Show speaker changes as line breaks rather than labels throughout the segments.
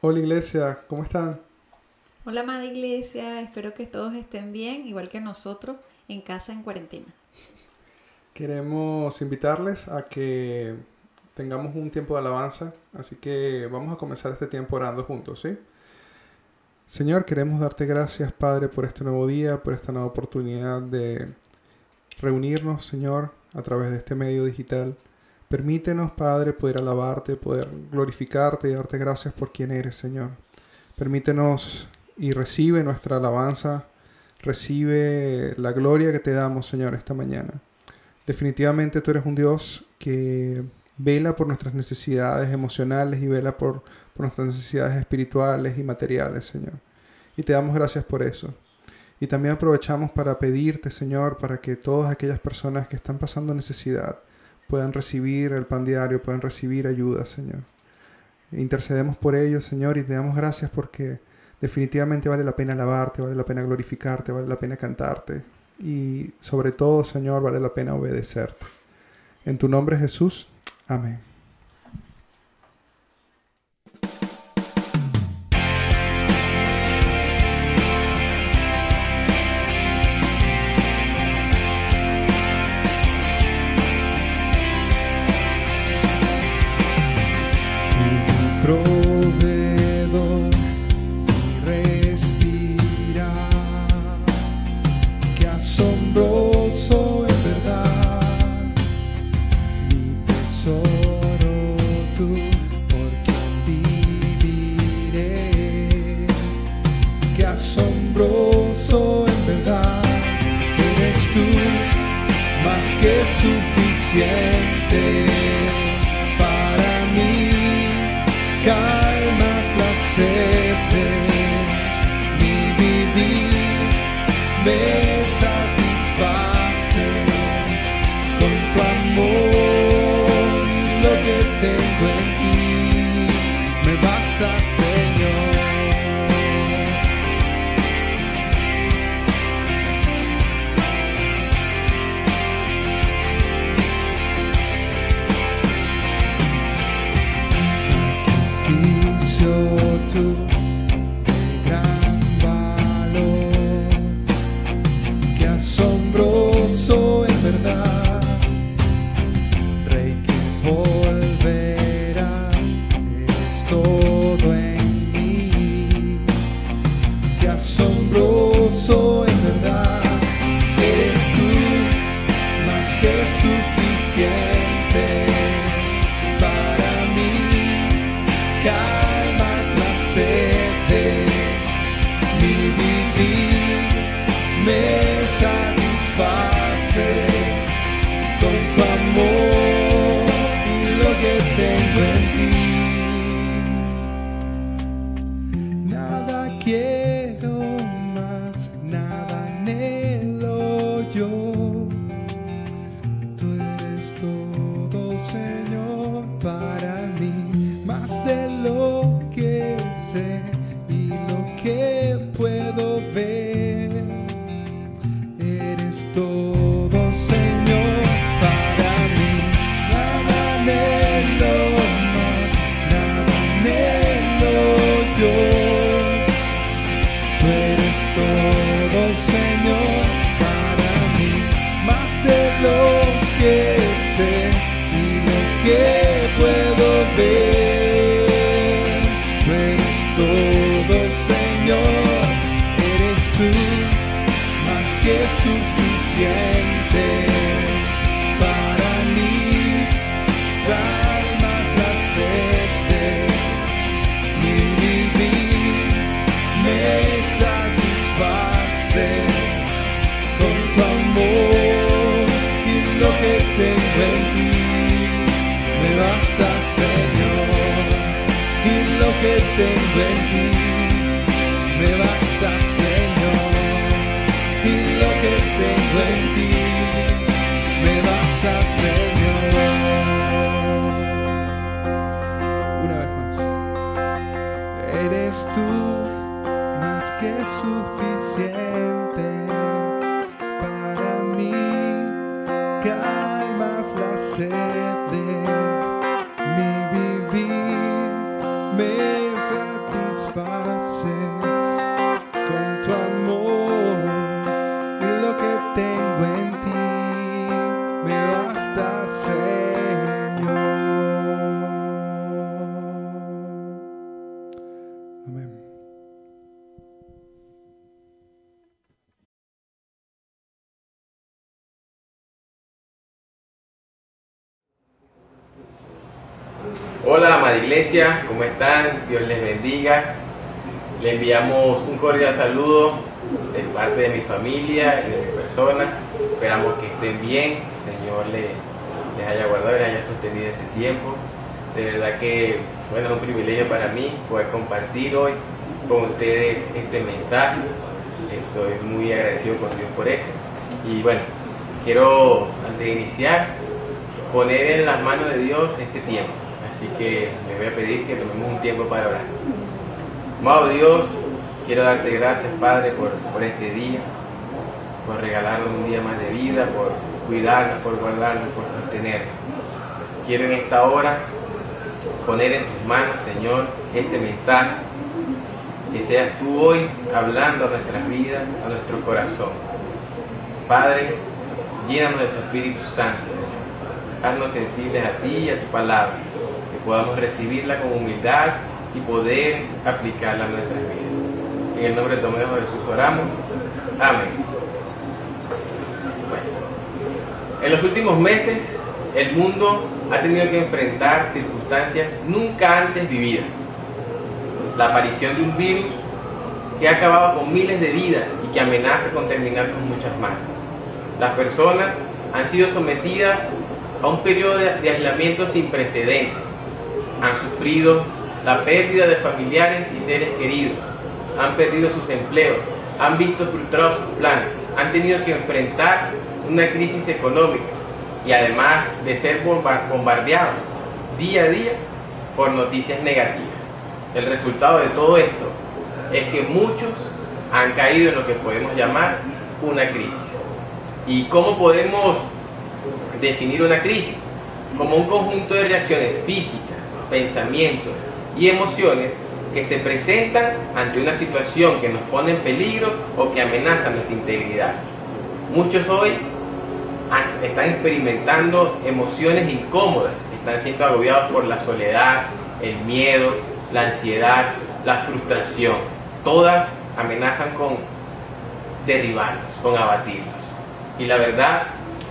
Hola iglesia, ¿cómo están?
Hola, amada iglesia, espero que todos estén bien, igual que nosotros, en casa en cuarentena.
Queremos invitarles a que tengamos un tiempo de alabanza, así que vamos a comenzar este tiempo orando juntos, ¿sí? Señor, queremos darte gracias, Padre, por este nuevo día, por esta nueva oportunidad de reunirnos, Señor, a través de este medio digital. Permítenos, Padre, poder alabarte, poder glorificarte y darte gracias por quien eres, Señor. Permítenos y recibe nuestra alabanza, recibe la gloria que te damos, Señor, esta mañana. Definitivamente tú eres un Dios que vela por nuestras necesidades emocionales y vela por nuestras necesidades espirituales y materiales, Señor. Y te damos gracias por eso. Y también aprovechamos para pedirte, Señor, para que todas aquellas personas que están pasando necesidad puedan recibir el pan diario, puedan recibir ayuda, Señor. Intercedemos por ellos, Señor, y te damos gracias porque definitivamente vale la pena alabarte, vale la pena glorificarte, vale la pena cantarte. Y sobre todo, Señor, vale la pena obedecerte. En tu nombre, Jesús. Amén. Proveedor y respirar, qué asombroso en verdad, mi tesoro tú, por quien viviré, qué asombroso en verdad, eres tú más que suficiente para mí. Calmas la sed de mi vivir, me satisfaces con tu amor, lo que tengo en ti me basta, Señor. Tú de gran valor, qué asombroso en verdad, Rey que volverás, eres todo en mí, qué asombroso en verdad, eres tú más que suficiente para mí. De mi vivir, me satisfaces con tu amor y lo que tengo en ti. Nada quiero más, nada anhelo yo. Tú eres todo, Señor, para mí, más de lo que sé y lo que puedo ver. Eres todo, Señor, para mí. Nada anhelo más, nada anhelo yo. Tú eres todo, Señor, para mí, más de lo que sé y lo que puedo ver. Todo, Señor, eres tú más que suficiente para mí. Calmas la sed de mi vivir, me satisfaces con tu amor y lo que tengo en ti me basta, Señor. Y lo que tengo en ti me basta, Señor. Y lo que tengo en ti me basta, Señor. Una vez más. Eres tú más que suficiente para mí. Calmas la sed de mi vivir, me satisfaces basta, Señor. Amén.
Hola, amada iglesia, ¿cómo están? Dios les bendiga. Le enviamos un cordial saludo de parte de mi familia y de mi persona. Esperamos que estén bien, el Señor les haya guardado y les haya sostenido este tiempo. De verdad que, bueno, es un privilegio para mí poder compartir hoy con ustedes este mensaje. Estoy muy agradecido con Dios por eso. Y bueno, quiero, antes de iniciar, poner en las manos de Dios este tiempo. Así que les voy a pedir que tomemos un tiempo para orar. Amado Dios, quiero darte gracias, Padre, por este día, por regalarnos un día más de vida, por cuidarnos, por guardarnos, por sostenernos. Quiero en esta hora poner en tus manos, Señor, este mensaje, que seas tú hoy hablando a nuestras vidas, a nuestro corazón. Padre, llénanos de tu Espíritu Santo, Señor. Haznos sensibles a ti y a tu palabra, que podamos recibirla con humildad y poder aplicarla a nuestras vidas. En el nombre de Tomás de Jesús oramos. Amén. Bueno, en los últimos meses el mundo ha tenido que enfrentar circunstancias nunca antes vividas. La aparición de un virus que ha acabado con miles de vidas y que amenaza con terminar con muchas más. Las personas han sido sometidas a un periodo de aislamiento sin precedentes. Han sufrido la pérdida de familiares y seres queridos, han perdido sus empleos, han visto frustrados sus planes, han tenido que enfrentar una crisis económica y además de ser bombardeados día a día por noticias negativas. El resultado de todo esto es que muchos han caído en lo que podemos llamar una crisis. ¿Y cómo podemos definir una crisis? Como un conjunto de reacciones físicas, pensamientos y emociones que se presentan ante una situación que nos pone en peligro o que amenaza nuestra integridad. Muchos hoy están experimentando emociones incómodas, están siendo agobiados por la soledad, el miedo, la ansiedad, la frustración. Todas amenazan con derribarnos, con abatirnos. Y la verdad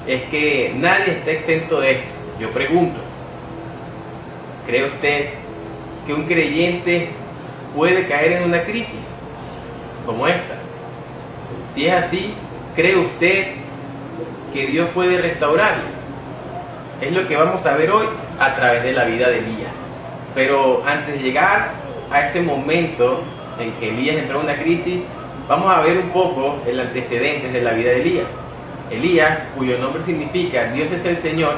es que nadie está exento de esto. Yo pregunto, ¿cree usted que un creyente puede caer en una crisis como esta? Si es así, ¿cree usted que Dios puede restaurarle? Es lo que vamos a ver hoy a través de la vida de Elías. Pero antes de llegar a ese momento en que Elías entró en una crisis, vamos a ver un poco el antecedente de la vida de Elías. Elías, cuyo nombre significa Dios es el Señor,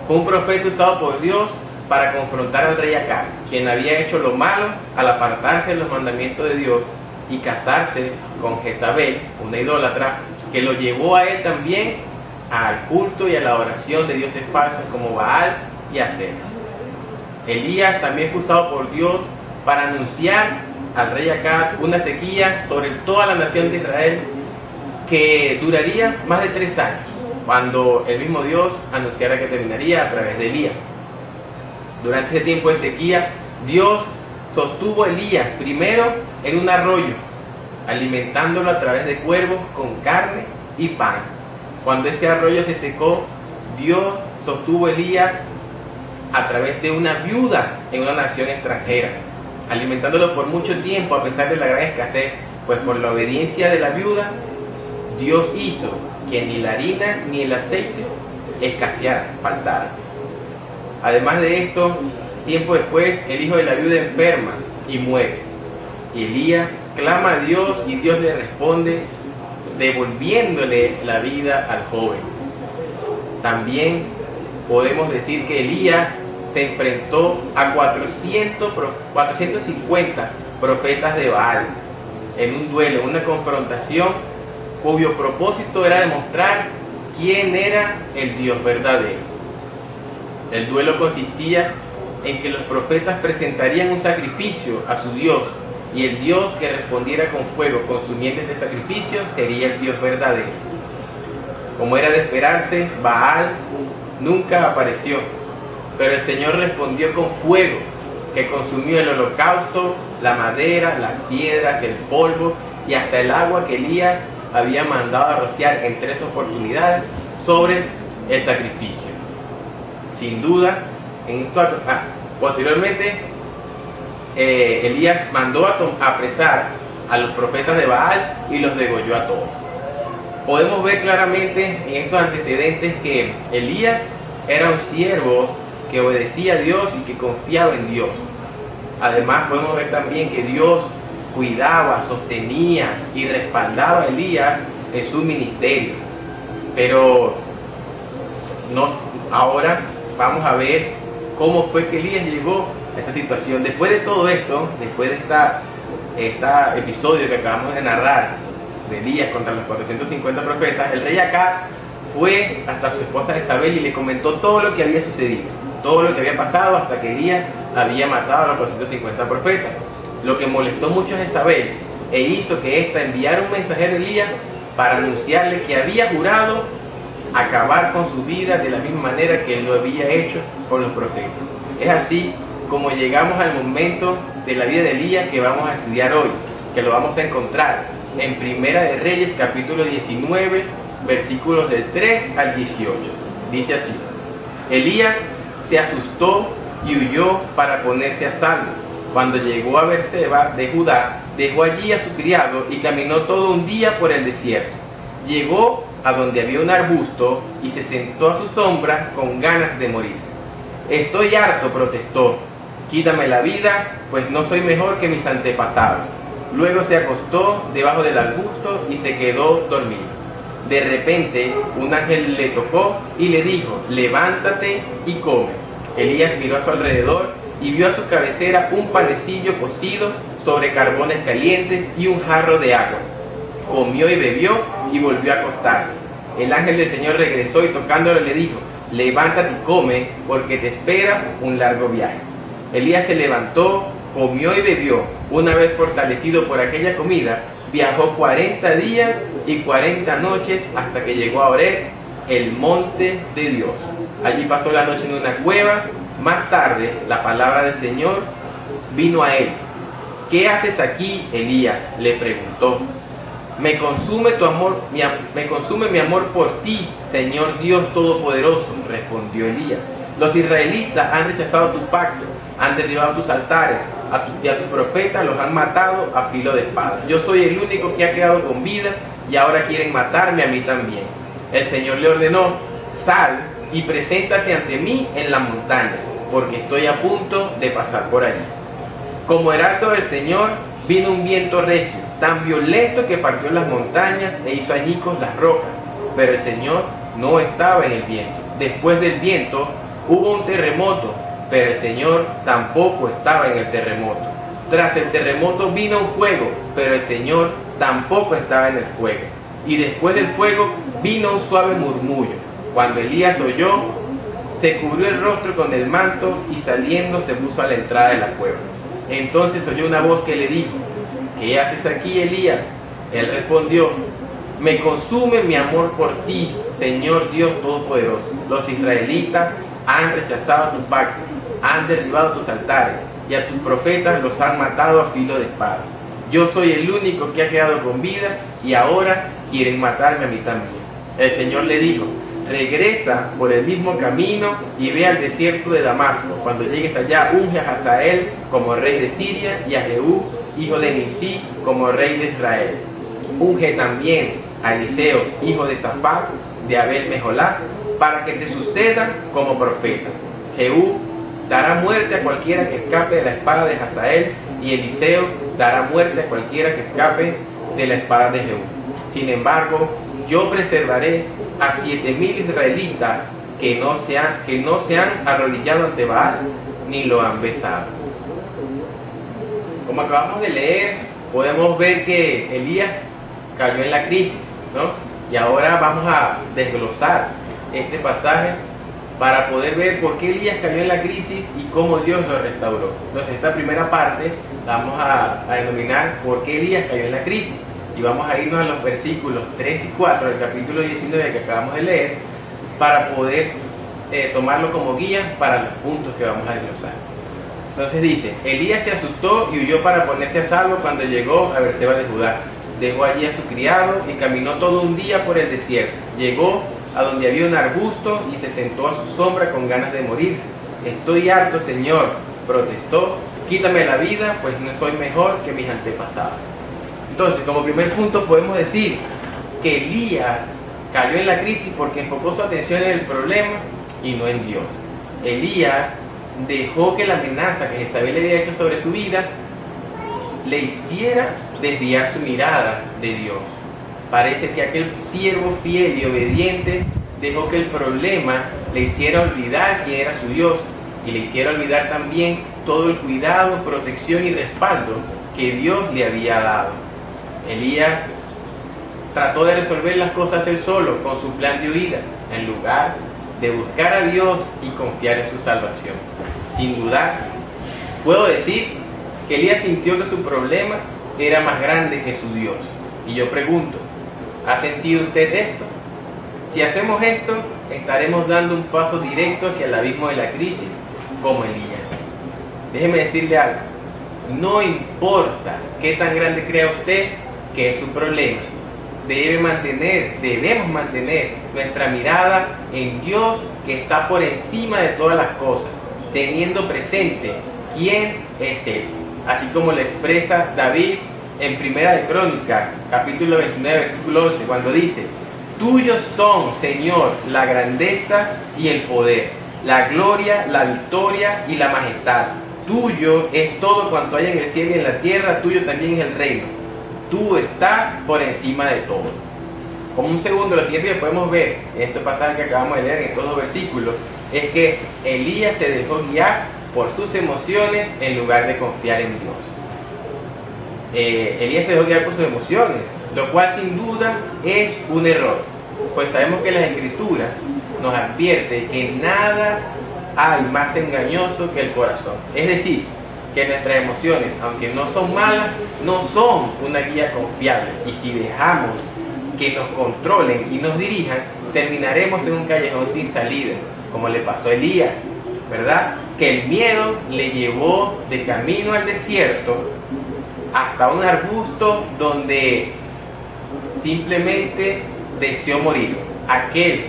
fue un profeta usado por Dios para confrontar al rey Acab, quien había hecho lo malo al apartarse de los mandamientos de Dios y casarse con Jezabel, una idólatra, que lo llevó a él también al culto y a la adoración de dioses falsos como Baal y Acera. Elías también fue usado por Dios para anunciar al rey Acab una sequía sobre toda la nación de Israel que duraría más de 3 años, cuando el mismo Dios anunciara que terminaría a través de Elías. Durante ese tiempo de sequía, Dios sostuvo a Elías primero en un arroyo, alimentándolo a través de cuervos con carne y pan. Cuando ese arroyo se secó, Dios sostuvo a Elías a través de una viuda en una nación extranjera, alimentándolo por mucho tiempo a pesar de la gran escasez, pues por la obediencia de la viuda, Dios hizo que ni la harina ni el aceite escasearan, faltaran. Además de esto, tiempo después, el hijo de la viuda enferma y muere. Y Elías clama a Dios y Dios le responde devolviéndole la vida al joven. También podemos decir que Elías se enfrentó a 450 profetas de Baal en un duelo, una confrontación cuyo propósito era demostrar quién era el Dios verdadero. El duelo consistía en que los profetas presentarían un sacrificio a su Dios, y el Dios que respondiera con fuego consumiente este sacrificio sería el Dios verdadero. Como era de esperarse, Baal nunca apareció, pero el Señor respondió con fuego, que consumió el holocausto, la madera, las piedras, el polvo y hasta el agua que Elías había mandado a rociar en 3 oportunidades sobre el sacrificio. Sin duda, posteriormente Elías mandó a apresar a los profetas de Baal y los degolló a todos. Podemos ver claramente en estos antecedentes que Elías era un siervo que obedecía a Dios y que confiaba en Dios. Además podemos ver también que Dios cuidaba, sostenía y respaldaba a Elías en su ministerio. Pero ahora vamos a ver cómo fue que Elías llegó a esta situación. Después de todo esto, después de este episodio que acabamos de narrar de Elías contra los 450 profetas, el rey Acab fue hasta su esposa Jezabel y le comentó todo lo que había sucedido, todo lo que había pasado hasta que Elías había matado a los 450 profetas. Lo que molestó mucho a Jezabel e hizo que ésta enviara un mensajero a Elías para anunciarle que había jurado acabar con su vida de la misma manera que él lo había hecho con los profetas. Es así como llegamos al momento de la vida de Elías que vamos a estudiar hoy, que lo vamos a encontrar en Primera de Reyes capítulo 19 versículos del 3 al 18. Dice así: Elías se asustó y huyó para ponerse a salvo. Cuando llegó a Beerseba de Judá, dejó allí a su criado y caminó todo un día por el desierto. Llegó a donde había un arbusto y se sentó a su sombra con ganas de morirse. Estoy harto, protestó. Quítame la vida, pues no soy mejor que mis antepasados. Luego se acostó debajo del arbusto y se quedó dormido. De repente un ángel le tocó y le dijo: levántate y come. Elías miró a su alrededor y vio a su cabecera un panecillo cocido sobre carbones calientes y un jarro de agua. Comió y bebió y volvió a acostarse. El ángel del Señor regresó y tocándolo le dijo: levántate y come, porque te espera un largo viaje. Elías se levantó, comió y bebió. Una vez fortalecido por aquella comida, viajó 40 días y 40 noches hasta que llegó a Horeb, el monte de Dios. Allí pasó la noche en una cueva. Más tarde, la palabra del Señor vino a él. ¿Qué haces aquí, Elías?, le preguntó. Me consume mi amor por ti, Señor Dios Todopoderoso, respondió Elías. Los israelitas han rechazado tu pacto, han derribado tus altares, y a tus profetas los han matado a filo de espada. Yo soy el único que ha quedado con vida y ahora quieren matarme a mí también. El Señor le ordenó: sal y preséntate ante mí en la montaña, porque estoy a punto de pasar por allí. Como heraldo del Señor vino un viento recio, tan violento que partió las montañas e hizo añicos las rocas, pero el Señor no estaba en el viento. Después del viento hubo un terremoto, pero el Señor tampoco estaba en el terremoto. Tras el terremoto vino un fuego, pero el Señor tampoco estaba en el fuego. Y después del fuego vino un suave murmullo. Cuando Elías oyó, se cubrió el rostro con el manto y saliendo se puso a la entrada de la cueva. Entonces oyó una voz que le dijo: ¿qué haces aquí, Elías? Él respondió: me consume mi amor por ti, Señor Dios Todopoderoso. Los israelitas han rechazado tu pacto, han derribado tus altares y a tus profetas los han matado a filo de espada. Yo soy el único que ha quedado con vida y ahora quieren matarme a mí también. El Señor le dijo: regresa por el mismo camino y ve al desierto de Damasco. Cuando llegues allá, unge a Hazael como rey de Siria y a Jehú, hijo de Nisí, como rey de Israel. Unge también a Eliseo, hijo de Safat, de Abel Meholá, para que te suceda como profeta. Jehú dará muerte a cualquiera que escape de la espada de Hazael, y Eliseo dará muerte a cualquiera que escape de la espada de Jehú. Sin embargo, yo preservaré a 7,000 israelitas que no se han arrodillado ante Baal ni lo han besado. Como acabamos de leer, podemos ver que Elías cayó en la crisis, ¿no? Y ahora vamos a desglosar este pasaje para poder ver por qué Elías cayó en la crisis y cómo Dios lo restauró. Entonces, esta primera parte la vamos a denominar por qué Elías cayó en la crisis. Y vamos a irnos a los versículos 3 y 4 del capítulo 19 que acabamos de leer para poder tomarlo como guía para los puntos que vamos a desglosar. Entonces dice, Elías se asustó y huyó para ponerse a salvo cuando llegó a Berseba de Judá. Dejó allí a su criado y caminó todo un día por el desierto. Llegó a donde había un arbusto y se sentó a su sombra con ganas de morirse. Estoy harto, Señor, protestó, quítame la vida, pues no soy mejor que mis antepasados. Entonces, como primer punto podemos decir que Elías cayó en la crisis porque enfocó su atención en el problema y no en Dios. Elías dejó que la amenaza que Jezabel le había hecho sobre su vida le hiciera desviar su mirada de Dios. Parece que aquel siervo fiel y obediente dejó que el problema le hiciera olvidar quién era su Dios y le hiciera olvidar también todo el cuidado, protección y respaldo que Dios le había dado. Elías trató de resolver las cosas él solo con su plan de huida, en lugar de buscar a Dios y confiar en su salvación. Sin dudar, puedo decir que Elías sintió que su problema era más grande que su Dios. Y yo pregunto, ¿ha sentido usted esto? Si hacemos esto, estaremos dando un paso directo hacia el abismo de la crisis, como Elías. Déjeme decirle algo, no importa qué tan grande crea usted que es su problema, debemos mantener nuestra mirada en Dios, que está por encima de todas las cosas, teniendo presente quién es Él. Así como lo expresa David en Primera de Crónicas, capítulo 29, versículo 11, cuando dice, tuyos son, Señor, la grandeza y el poder, la gloria, la victoria y la majestad. Tuyo es todo cuanto hay en el cielo y en la tierra, tuyo también es el reino. Tú estás por encima de todo. Como un segundo, lo siguiente que podemos ver en este pasaje que acabamos de leer, en estos dos versículos, es que Elías se dejó guiar por sus emociones en lugar de confiar en Dios. Elías se dejó guiar por sus emociones, lo cual sin duda es un error, pues sabemos que las Escrituras nos advierte que nada hay más engañoso que el corazón. Es decir, que nuestras emociones, aunque no son malas, no son una guía confiable, y si dejamos que nos controlen y nos dirijan, terminaremos en un callejón sin salida, como le pasó a Elías, ¿verdad? Que el miedo le llevó de camino al desierto hasta un arbusto donde simplemente deseó morir. Aquel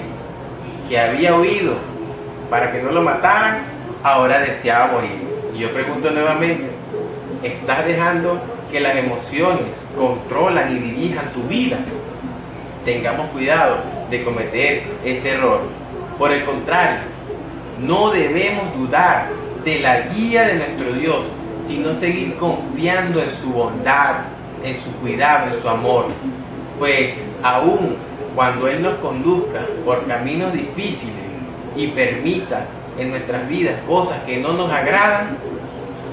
que había huido para que no lo mataran, ahora deseaba morir. Y yo pregunto nuevamente, ¿estás dejando que las emociones controlan y dirijan tu vida? Tengamos cuidado de cometer ese error. Por el contrario, no debemos dudar de la guía de nuestro Dios, sino seguir confiando en su bondad, en su cuidado, en su amor. Pues aún cuando Él nos conduzca por caminos difíciles y permita en nuestras vidas cosas que no nos agradan,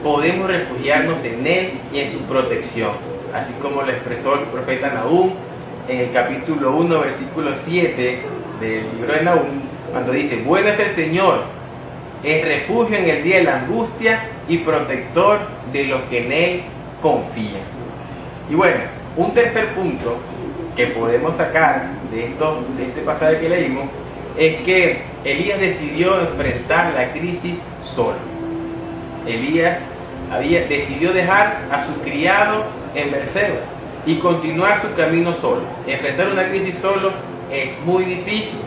podemos refugiarnos en Él y en su protección, así como lo expresó el profeta Nahum en el capítulo 1, versículo 7 del libro de Nahum, cuando dice, bueno es el Señor, es refugio en el día de la angustia y protector de los que en Él confían. Y bueno, un tercer punto que podemos sacar de este pasaje que leímos es que Elías decidió enfrentar la crisis solo. Elías decidió dejar a su criado en Berseba y continuar su camino solo. Enfrentar una crisis solo es muy difícil.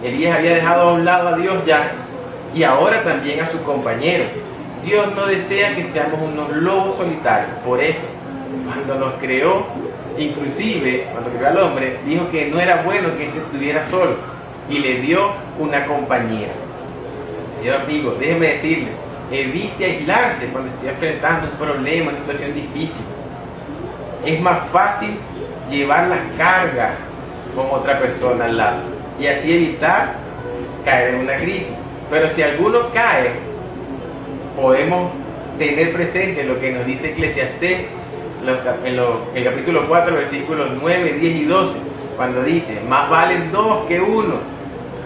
Elías había dejado a un lado a Dios ya, y ahora también a su compañero. Dios no desea que seamos unos lobos solitarios. Por eso, cuando nos creó, inclusive cuando creó al hombre, dijo que no era bueno que éste estuviera solo, y le dio una compañera. Dios, amigo, déjeme decirle, evite aislarse cuando esté enfrentando un problema, una situación difícil. Es más fácil llevar las cargas con otra persona al lado y así evitar caer en una crisis. Pero si alguno cae, podemos tener presente lo que nos dice Eclesiastés en el capítulo 4, versículos 9, 10 y 12, cuando dice, más valen dos que uno,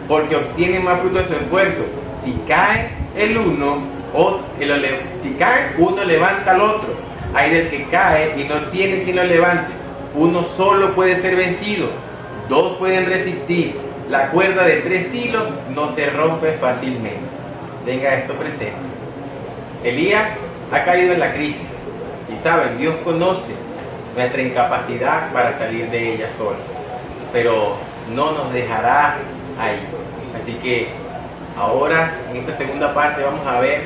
porque obtienen más fruto de su esfuerzo. Si cae el uno, si cae, uno levanta al otro. Hay del que cae y no tiene quien lo levante. Uno solo puede ser vencido, dos pueden resistir, La cuerda de 3 hilos no se rompe fácilmente. Tenga esto presente. Elías ha caído en la crisis. Y saben, Dios conoce nuestra incapacidad para salir de ella sola. Pero no nos dejará ahí. Así que ahora, en esta segunda parte, vamos a ver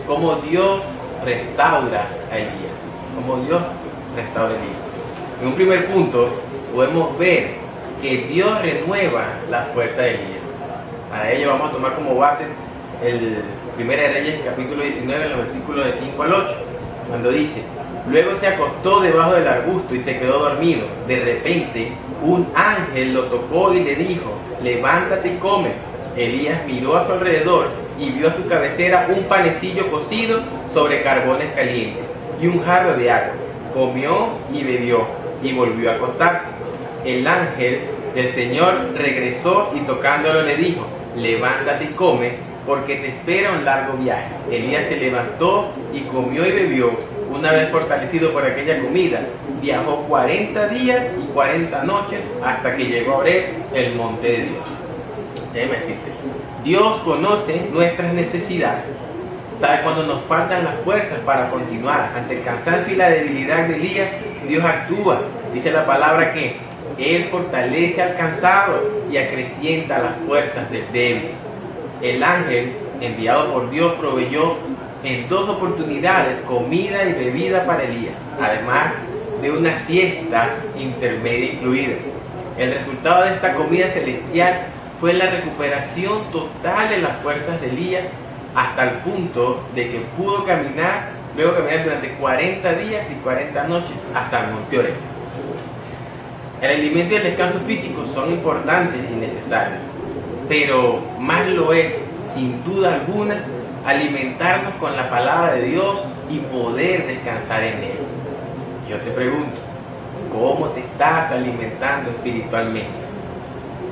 cómo Dios restaura a Elías. Cómo Dios restaura a Elías. En un primer punto, podemos ver que Dios renueva la fuerza de Elías. Para ello vamos a tomar como base el 1 de Reyes capítulo 19, en los versículos de 5 al 8, cuando dice: luego se acostó debajo del arbusto y se quedó dormido. De repente un ángel lo tocó y le dijo: levántate y come. Elías miró a su alrededor y vio a su cabecera un panecillo cocido sobre carbones calientes y un jarro de agua. Comió y bebió y volvió a acostarse. El ángel del Señor regresó y tocándolo le dijo: levántate y come, porque te espera un largo viaje. Elías se levantó y comió y bebió. Una vez fortalecido por aquella comida, viajó 40 días y 40 noches hasta que llegó a Horeb, el monte de Dios. Déjeme decirte, Dios conoce nuestras necesidades. Sabe cuando nos faltan las fuerzas para continuar. Ante el cansancio y la debilidad de Elías, Dios actúa. Dice la palabra que Él fortalece al cansado y acrecienta las fuerzas del débil. El ángel enviado por Dios proveyó en 2 oportunidades comida y bebida para Elías, además de una siesta intermedia incluida. El resultado de esta comida celestial fue la recuperación total de las fuerzas de Elías, hasta el punto de que pudo caminar durante 40 días y 40 noches hasta el monte Horeb. El alimento y el descanso físico son importantes y necesarios, pero más lo es, sin duda alguna, alimentarnos con la palabra de Dios y poder descansar en Él. Yo te pregunto, ¿cómo te estás alimentando espiritualmente?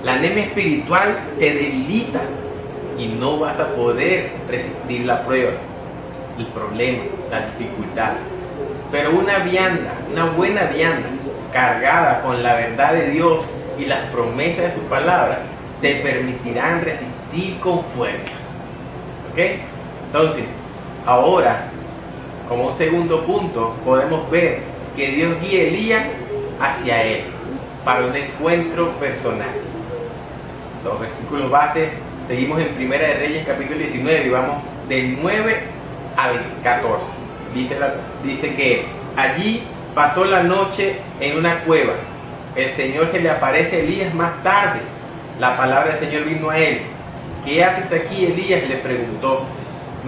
La anemia espiritual te debilita y no vas a poder resistir la prueba, el problema, la dificultad. Pero una vianda, una buena vianda, cargada con la verdad de Dios y las promesas de su palabra, te permitirán resistir con fuerza. ¿Ok? Entonces, ahora, como un segundo punto, podemos ver que Dios guía a Elías hacia Él para un encuentro personal. Los versículos base, seguimos en 1 de Reyes capítulo 19 y vamos del 9 al 14. Dice que allí pasó la noche en una cueva. El Señor se le aparece a Elías más tarde. La palabra del Señor vino a él. ¿Qué haces aquí, Elías?, le preguntó.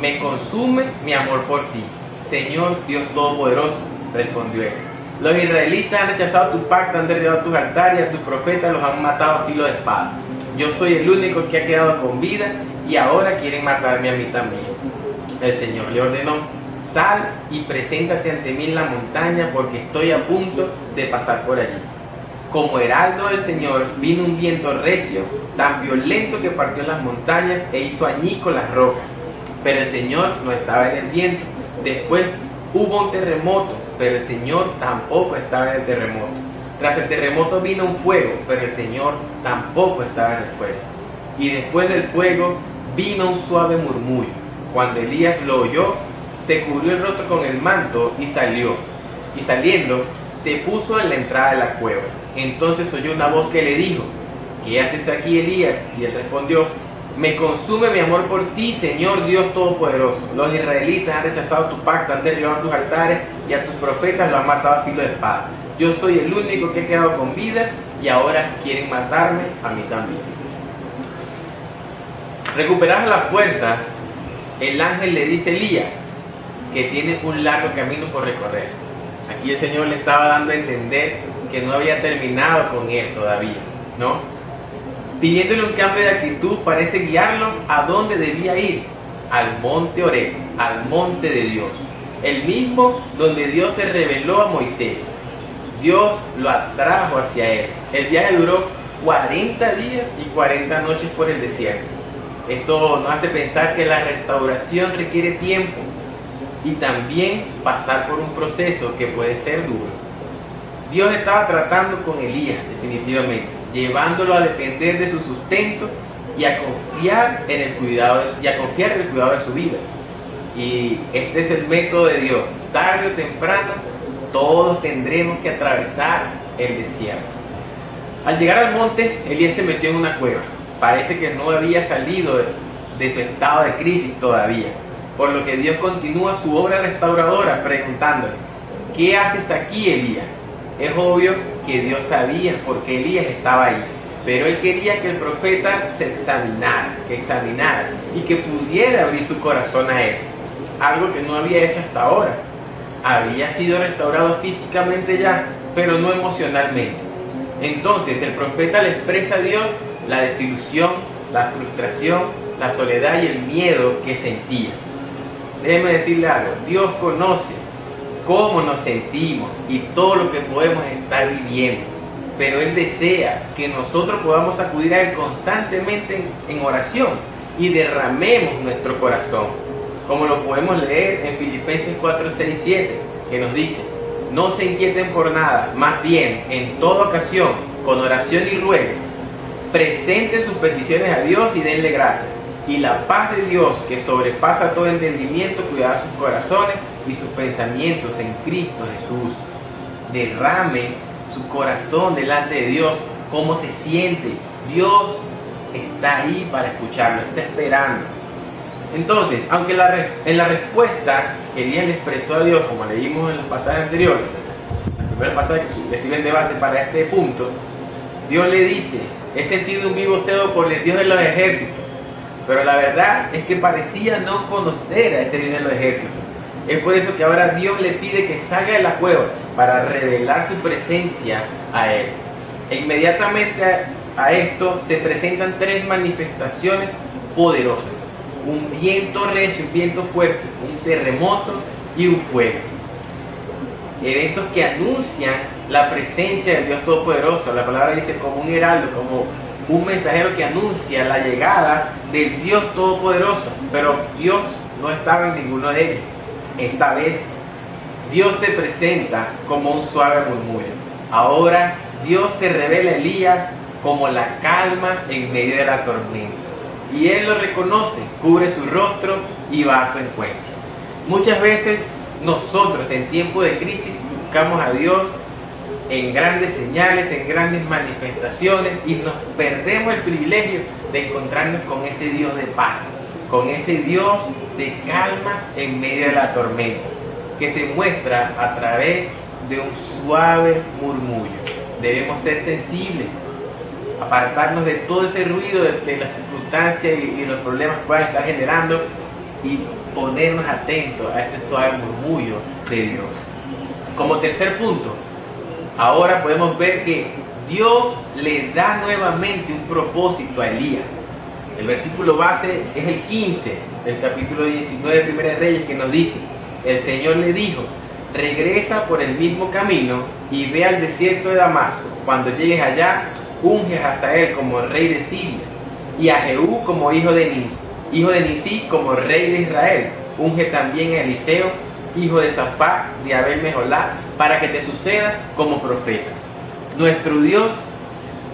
Me consume mi amor por ti, Señor Dios Todopoderoso, respondió él. Los israelitas han rechazado tu pacto, han derribado tus altares y a tus profetas los han matado a filo de espada. Yo soy el único que ha quedado con vida y ahora quieren matarme a mí también. El Señor le ordenó: sal y preséntate ante mí en la montaña, porque estoy a punto de pasar por allí. Como heraldo del Señor vino un viento recio, tan violento que partió las montañas e hizo añicos las rocas. Pero el Señor no estaba en el viento. Después hubo un terremoto, pero el Señor tampoco estaba en el terremoto. Tras el terremoto vino un fuego, pero el Señor tampoco estaba en el fuego. Y después del fuego vino un suave murmullo. Cuando Elías lo oyó, se cubrió el rostro con el manto y salió. Y saliendo, se puso en la entrada de la cueva. Entonces oyó una voz que le dijo: ¿qué haces aquí, Elías? Y él respondió: me consume mi amor por ti, Señor Dios Todopoderoso. Los israelitas han rechazado tu pacto, han derribado tus altares y a tus profetas los han matado a filo de espada. Yo soy el único que he quedado con vida y ahora quieren matarme a mí también. Recuperadas las fuerzas, el ángel le dice a Elías que tiene un largo camino por recorrer. Aquí el Señor le estaba dando a entender que no había terminado con él todavía, ¿no? Pidiéndole un cambio de actitud, parece guiarlo a dónde debía ir: al monte Horeb, al monte de Dios, el mismo donde Dios se reveló a Moisés. Dios lo atrajo hacia él. El viaje duró 40 días y 40 noches por el desierto. Esto nos hace pensar que la restauración requiere tiempo y también pasar por un proceso que puede ser duro. Dios estaba tratando con Elías, definitivamente. llevándolo a depender de su sustento y a confiar en el cuidado de su vida. Y este es el método de Dios. Tarde o temprano todos tendremos que atravesar el desierto. Al llegar al monte, Elías se metió en una cueva. Parece que no había salido de su estado de crisis todavía, por lo que Dios continúa su obra restauradora preguntándole: ¿qué haces aquí, Elías? Es obvio que Dios sabía por qué Elías estaba ahí, pero él quería que el profeta se examinara y que pudiera abrir su corazón a él, algo que no había hecho hasta ahora. Había sido restaurado físicamente ya, pero no emocionalmente. Entonces el profeta le expresa a Dios la desilusión, la frustración, la soledad y el miedo que sentía. Déjeme decirle algo: Dios conoce cómo nos sentimos y todo lo que podemos estar viviendo, pero Él desea que nosotros podamos acudir a Él constantemente en oración y derramemos nuestro corazón, como lo podemos leer en Filipenses 4, 6, 7, que nos dice: no se inquieten por nada, más bien en toda ocasión, con oración y ruego, presenten sus peticiones a Dios y denle gracias, y la paz de Dios, que sobrepasa todo entendimiento, cuidará sus corazones y sus pensamientos en Cristo Jesús. Derrame su corazón delante de Dios. ¿Cómo se siente? Dios está ahí para escucharlo, está esperando. Entonces, aunque en la respuesta que Elías le expresó a Dios, como leímos en los pasajes anteriores, el primer pasaje que sirven de base para este punto, Dios le dice: he sentido un vivo celo por el Dios de los ejércitos. Pero la verdad es que parecía no conocer a ese Dios de los ejércitos. Es por eso que ahora Dios le pide que salga de la cueva para revelar su presencia a él. E inmediatamente a esto se presentan tres manifestaciones poderosas: un viento recio, un viento fuerte, un terremoto y un fuego. Eventos que anuncian la presencia del Dios Todopoderoso. La palabra dice como un heraldo, como un mensajero que anuncia la llegada del Dios Todopoderoso. Pero Dios no estaba en ninguno de ellos. Esta vez Dios se presenta como un suave murmullo. Ahora Dios se revela a Elías como la calma en medio de la tormenta. Y él lo reconoce, cubre su rostro y va a su encuentro. Muchas veces nosotros en tiempo de crisis buscamos a Dios en grandes señales, en grandes manifestaciones, y nos perdemos el privilegio de encontrarnos con ese Dios de paz, con ese Dios de calma en medio de la tormenta, que se muestra a través de un suave murmullo. Debemos ser sensibles, apartarnos de todo ese ruido de las circunstancias y los problemas que puedan estar generando, y ponernos atentos a ese suave murmullo de Dios. Como tercer punto, ahora podemos ver que Dios le da nuevamente un propósito a Elías. El versículo base es el 15 del capítulo 19 de 1 Reyes, que nos dice: el Señor le dijo: regresa por el mismo camino y ve al desierto de Damasco. Cuando llegues allá, unge a Hazael como rey de Siria y a Jehú como hijo de Nisí como rey de Israel. Unge también a Eliseo, hijo de Safat de Abel Meholá, para que te suceda como profeta. Nuestro Dios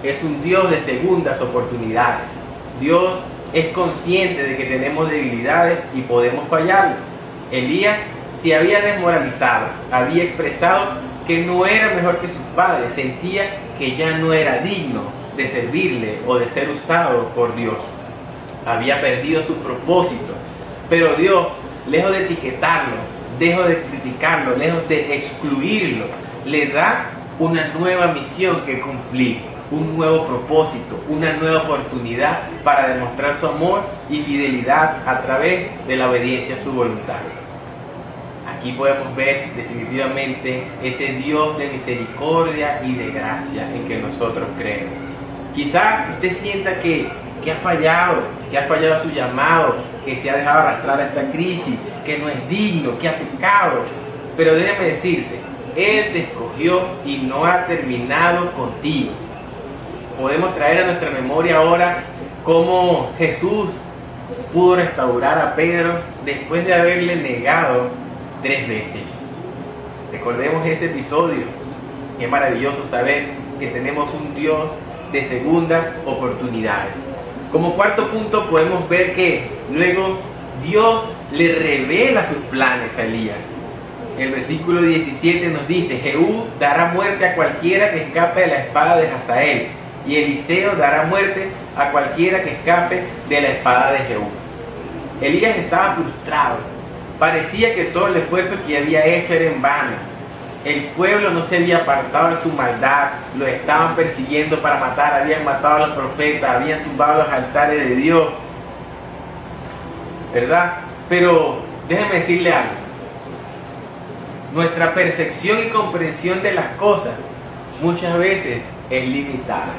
es un Dios de segundas oportunidades. Dios es consciente de que tenemos debilidades y podemos fallarle. Elías se había desmoralizado, había expresado que no era mejor que sus padres, sentía que ya no era digno de servirle o de ser usado por Dios. Había perdido su propósito, pero Dios, lejos de etiquetarlo, lejos de criticarlo, lejos de excluirlo, le da una nueva misión que cumplir, un nuevo propósito, una nueva oportunidad para demostrar su amor y fidelidad a través de la obediencia a su voluntad. Aquí podemos ver definitivamente ese Dios de misericordia y de gracia en que nosotros creemos. Quizás usted sienta que ha fallado a su llamado, que se ha dejado arrastrar a esta crisis, que no es digno, que ha pecado. Pero déjame decirte, Él te escogió y no ha terminado contigo. Podemos traer a nuestra memoria ahora cómo Jesús pudo restaurar a Pedro después de haberle negado 3 veces. Recordemos ese episodio. Es maravilloso saber que tenemos un Dios de segundas oportunidades. Como cuarto punto podemos ver que luego Dios le revela sus planes a Elías. El versículo 17 nos dice: Jehú dará muerte a cualquiera que escape de la espada de Hazael, y Eliseo dará muerte a cualquiera que escape de la espada de Jehú. Elías estaba frustrado. Parecía que todo el esfuerzo que había hecho era en vano. El pueblo no se había apartado de su maldad, lo estaban persiguiendo para matar, habían matado a los profetas, habían tumbado los altares de Dios, ¿verdad? Pero déjeme decirle algo. Nuestra percepción y comprensión de las cosas muchas veces es limitada.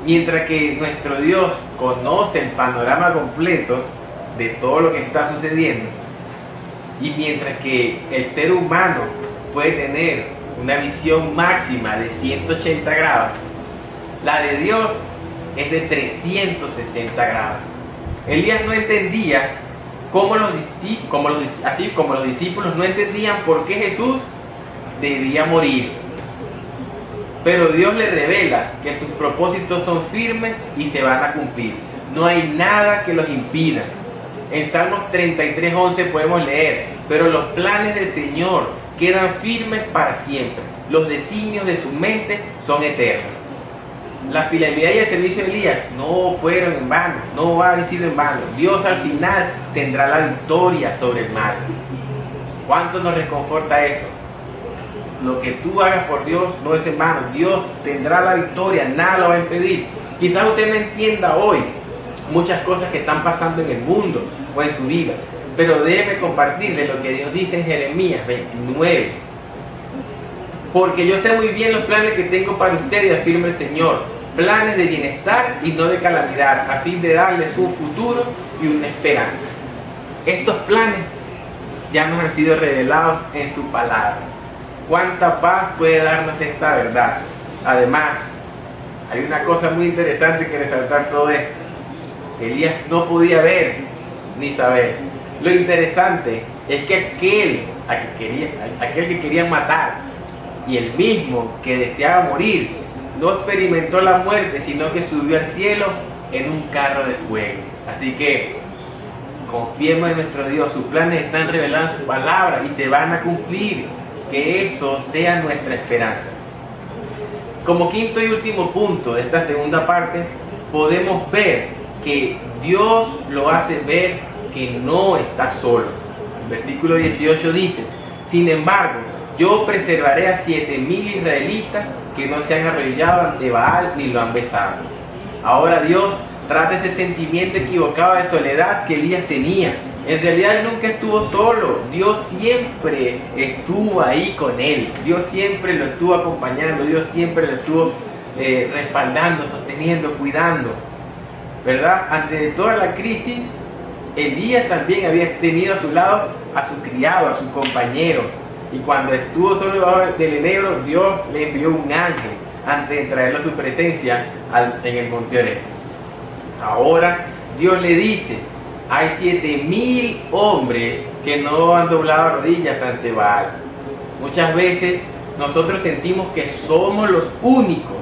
Mientras que nuestro Dios conoce el panorama completo de todo lo que está sucediendo, y mientras que el ser humano puede tener una visión máxima de 180 grados, la de Dios es de 360 grados. Elías no entendía cómo los discípulos no entendían por qué Jesús debía morir. Pero Dios le revela que sus propósitos son firmes y se van a cumplir. No hay nada que los impida. En Salmos 33:11 podemos leer: pero los planes del Señor quedan firmes para siempre. Los designios de su mente son eternos. La fidelidad y el servicio de Elías no fueron en vano, no han sido en vano. Dios al final tendrá la victoria sobre el mal. ¿Cuánto nos reconforta eso? Lo que tú hagas por Dios no es en vano. Dios tendrá la victoria, nada lo va a impedir. Quizás usted no entienda hoy muchas cosas que están pasando en el mundo o en su vida, pero déjeme compartirle lo que Dios dice en Jeremías 29. Porque yo sé muy bien los planes que tengo para ustedes, afirma el Señor, planes de bienestar y no de calamidad, a fin de darles un futuro y una esperanza. Estos planes ya nos han sido revelados en su palabra. ¿Cuánta paz puede darnos esta verdad? Además, hay una cosa muy interesante que resaltar todo esto. Elías no podía ver ni saber. Lo interesante es que aquel que querían matar y el mismo que deseaba morir no experimentó la muerte, sino que subió al cielo en un carro de fuego. Así que confiemos en nuestro Dios. Sus planes están revelados en su palabra y se van a cumplir. Que eso sea nuestra esperanza. Como quinto y último punto de esta segunda parte, podemos ver que Dios lo hace ver que no está solo. El versículo 18 dice: sin embargo, yo preservaré a 7,000 israelitas que no se han arrodillado ante Baal ni lo han besado. Ahora Dios trata ese sentimiento equivocado de soledad que Elías tenía. En realidad él nunca estuvo solo. Dios siempre estuvo ahí con él. Dios siempre lo estuvo acompañando. Dios siempre lo estuvo respaldando, sosteniendo, cuidando, ¿verdad? Ante toda la crisis, Elías también había tenido a su lado a su criado, a su compañero. Y cuando estuvo solo debajo del enebro, Dios le envió un ángel antes de traerlo a su presencia en el monte Oreb. Ahora Dios le dice: hay 7,000 hombres que no han doblado rodillas ante Baal. Muchas veces nosotros sentimos que somos los únicos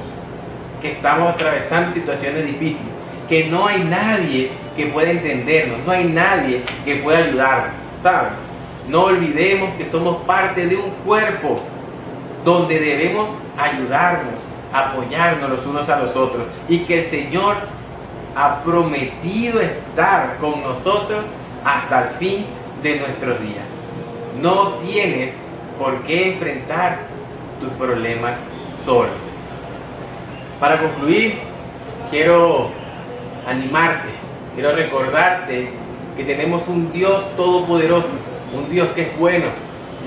que estamos atravesando situaciones difíciles, que no hay nadie que pueda entendernos, no hay nadie que pueda ayudarnos, ¿saben? No olvidemos que somos parte de un cuerpo donde debemos ayudarnos, apoyarnos los unos a los otros, y que el Señor ha prometido estar con nosotros hasta el fin de nuestros días. No tienes por qué enfrentar tus problemas solo. Para concluir, quiero animarte, quiero recordarte que tenemos un Dios todopoderoso, un Dios que es bueno,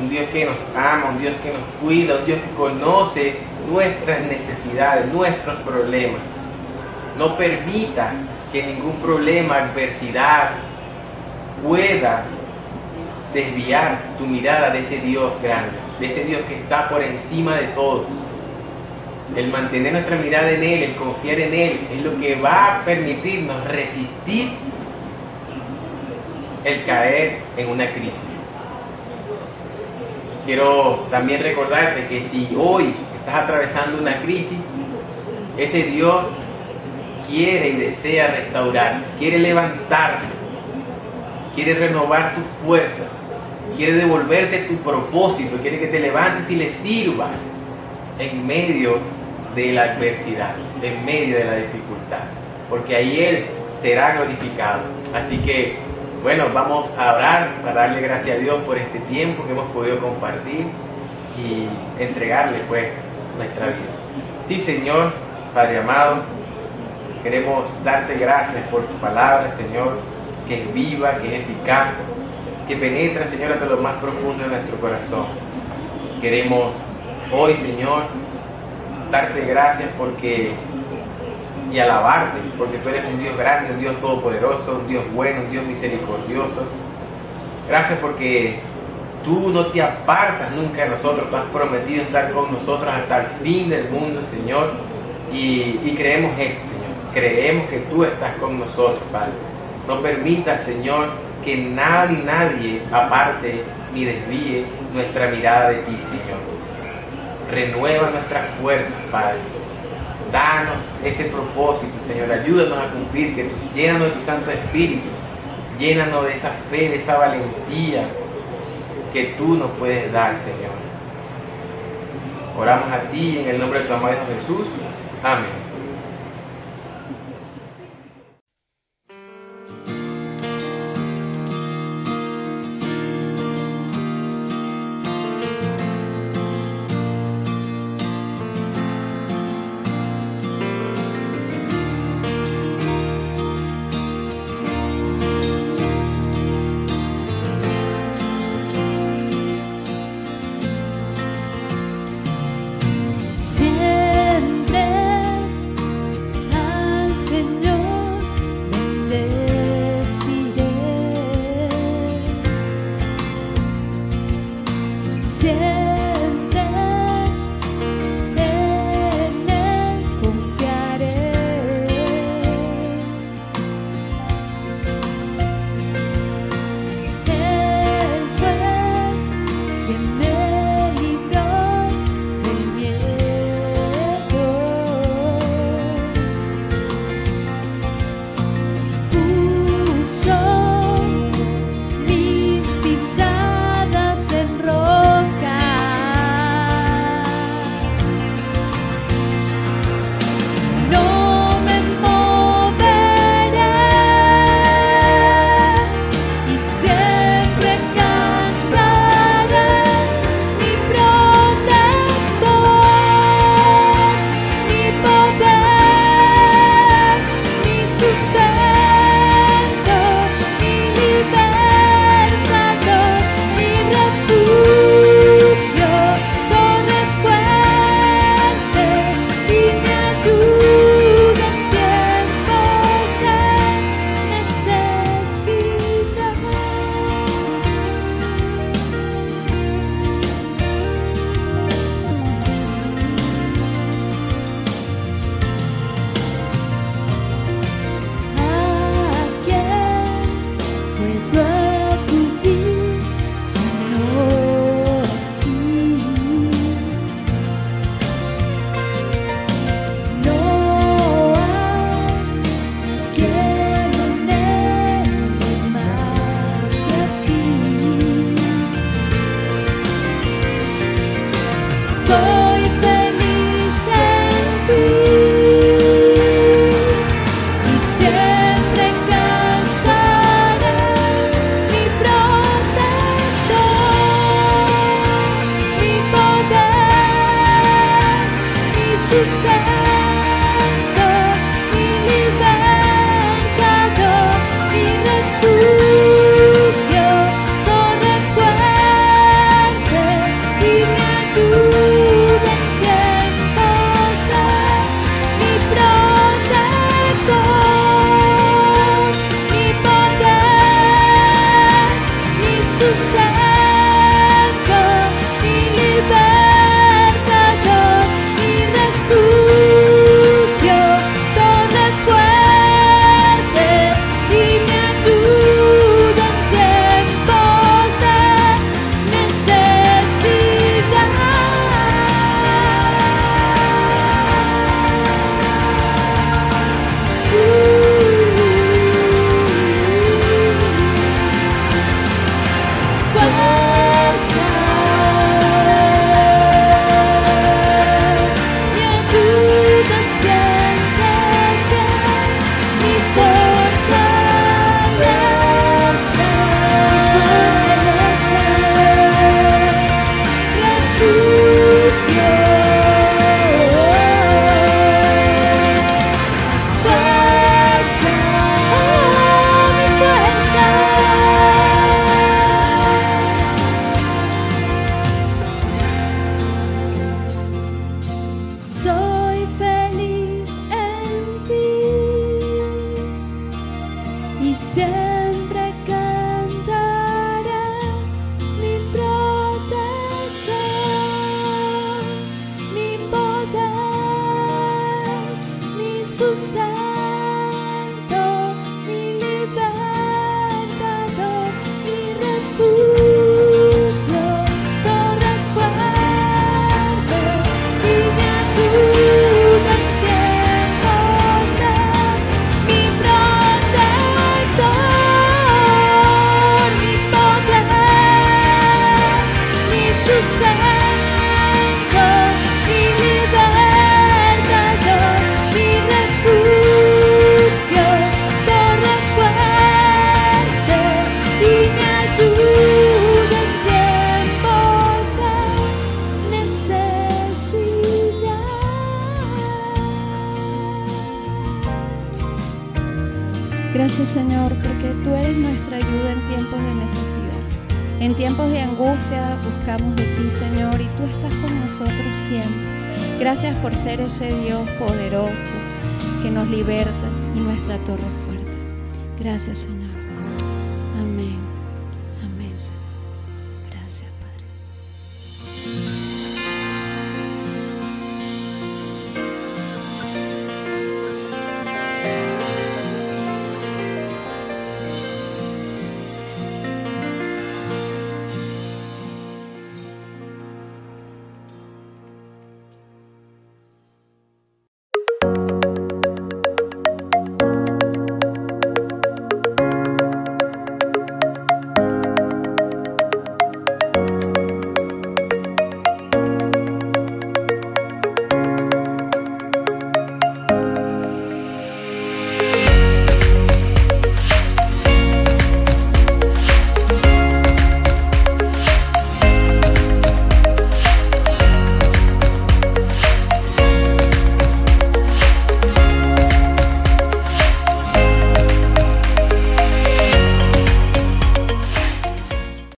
un Dios que nos ama, un Dios que nos cuida, un Dios que conoce nuestras necesidades, nuestros problemas. No permitas que ningún problema, adversidad pueda desviar tu mirada de ese Dios grande, de ese Dios que está por encima de todo. El mantener nuestra mirada en Él, el confiar en Él, es lo que va a permitirnos resistir el caer en una crisis. Quiero también recordarte que si hoy estás atravesando una crisis, Ese Dios quiere y desea restaurar, quiere levantarte, quiere renovar tu fuerza, quiere devolverte tu propósito, quiere que te levantes y le sirvas en medio de la adversidad, en medio de la dificultad, porque ahí Él será glorificado. Así que, bueno, vamos a orar para darle gracias a Dios por este tiempo que hemos podido compartir y entregarle pues nuestra vida. Sí, Señor, Padre amado, queremos darte gracias por tu palabra, Señor, que es viva, que es eficaz, que penetra, Señor, hasta lo más profundo de nuestro corazón. Queremos hoy, Señor, darte gracias y alabarte, porque tú eres un Dios grande, un Dios todopoderoso, un Dios bueno, un Dios misericordioso. Gracias porque tú no te apartas nunca de nosotros, tú has prometido estar con nosotros hasta el fin del mundo, Señor, y creemos eso, Señor. Creemos que tú estás con nosotros, Padre. No permitas, Señor, que nada ni nadie aparte ni desvíe nuestra mirada de ti, Señor. Renueva nuestras fuerzas, Padre. Danos ese propósito, Señor. Ayúdanos a cumplir, que tú llénanos de tu Santo Espíritu. Llénanos de esa fe, de esa valentía que tú nos puedes dar, Señor. Oramos a ti en el nombre de tu amado Hijo Jesús. Amén.
sustento, mi libertador, mi refugio, torre fuerte y mi ayuda en tiempos de mi protector, mi poder, mi sustento, mi libertador, mi refugio, torre fuerte y mi ayuda en tiempos de necesidad. Gracias, Señor, porque tú eres nuestra ayuda en tiempos de necesidad. En tiempos de angustia buscamos de ti, Señor, y tú estás con nosotros siempre. Gracias por ser ese Dios poderoso que nos liberta y nuestra torre fuerte. Gracias, Señor.